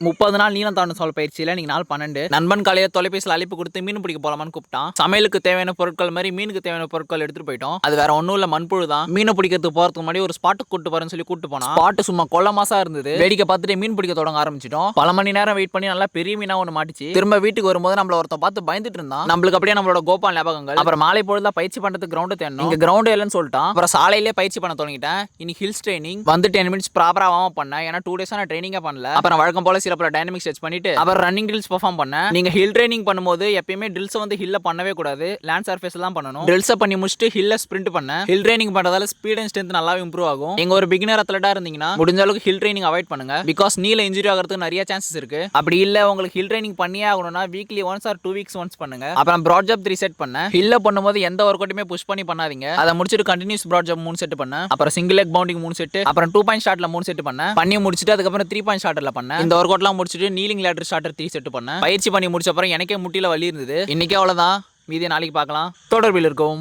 30 நாள் நீளம் தாண்டும் சோல் பயிற்சியில நீங்க நாள் 12 நண்பன் காலையில தொலைபேசியில் அழைப்பு கொடுத்து மீன் பிடிக்க போலாமான்னு கூப்பிட்டான். சமையலுக்கு தேவையான பொருட்கள் மாதிரி மீனுக்கு தேவையான பொருட்கள் எடுத்துட்டு போயிட்டோம். அது வேற ஒன்னும் இல்ல, மண்புழு தான். மீன் பிடிக்கிறதுக்கு போறதுக்கு முன்னாடி ஒரு ஸ்பாட்டுக்கு கூட்டு போறேன்னு சொல்லி கூட்டு போனா ஸ்பாட் சும்மா கொள்ள மாசா இருந்தது. வேடிக்கை பார்த்துட்டு மீன் பிடிக்க தொடங்க ஆரம்பிச்சிட்டோம். பல மணி நேரம் வெயிட் பண்ணி நல்லா பெரிய மீனா ஒன்று மாட்டிச்சு. திரும்ப வீட்டுக்கு வரும்போது நம்மள ஒருத்தன் பார்த்து பயந்துட்டு இருந்தான். நம்மளுக்கு அப்படியே நம்மளோட கோபால் ஞாபகங்கள். அப்புறம் மாலை பொழுதா பயிற்சி பண்றதுக்கு கிரவுண்ட் தேடணும். இங்க கிரவுண்ட் இல்லைன்னு சொல்லிட்டான். அப்புறம் சாலையிலே பயிற்சி பண்ண தொடங்கிட்டேன். இனி ஹில்ஸ் ட்ரைனிங் வந்து 10 மினிட்ஸ் ப்ராப்பரா பண்ணேன். ஏன்னா 2 டேஸா நான் ட்ரைனிங்கே பண்ணல. அப்புறம் வழக்கம் போல சில பல டைனமிக்ஸ் செட் பண்ணிட்டு அப்புறம் ரன்னிங் ட்ரில்ஸ் பெர்ஃபார்ம் பண்ணேன். நீங்க ஹில் ட்ரைனிங் பண்ணும்போது எப்பயுமே ட்ரில்ஸ் வந்து ஹில்ல பண்ணவே கூடாது, லேண்ட் சர்ஃபேஸ்ல தான் பண்ணணும். ட்ரில்ஸ் பண்ணி முடிச்சுட்டு ஹில்ல ஸ்பிரிண்ட் பண்ணேன். ஹில் ட்ரைனிங் பண்றதால ஸ்பீட் அண்ட் ஸ்ட்ரென்த் நல்லா இம்ப்ரூவ் ஆகும். நீங்க ஒரு பிகினர் அத்லட்டா இருந்தீங்கன்னா முடிஞ்ச அளவுக்கு ஹில் ட்ரைனிங் அவாய்ட் பண்ணுங்க. பிகாஸ் நீல இன்ஜுரி ஆகிறதுக்கு நிறைய சான்சஸ் இருக்கு. அப்படி இல்ல உங்களுக்கு ஹில் ட்ரைனிங் பண்ணியே ஆகணும்னா weekly once or 2 weeks once பண்ணுங்க. அப்புறம் ப்ராட் ஜம்ப் 3 செட் பண்ணேன். ஹில்ல பண்ணும்போது எந்த ஒர்க் அவுட்டுமே புஷ் பண்ணி பண்ணாதீங்க. அதை முடிச்சிட்டு கண்டினியூஸ் ப்ராட் ஜம்ப் 3 செட் பண்ணேன். அப்புறம் சிங்கிள் லெக் பவுண்டிங் 3 செட், அப்புறம் 2 பாயிண்ட் ஷாட்ல 3 செட் பண்ணேன். பண்ணி முடிச்சிட்டு அதுக்கப்புறம் 3 பாயிண்ட் ஷாட்ல பண்ணேன். இந்த ஒர்க் அவுட்லாம் முடிச்சிட்டு நீலிங் லேடர் ஷாட்டர் 3 செட் பண்ணேன். பயிற்சி பண்ணி முடிச்ச அப்புறம் எனக்கே முட்டில வலி இருந்தது. இன்னைக்கு அவ்வளவுதான், மீதியை நாளைக்கு பார்க்கலாம். தொடர்பில் இருக்கும்.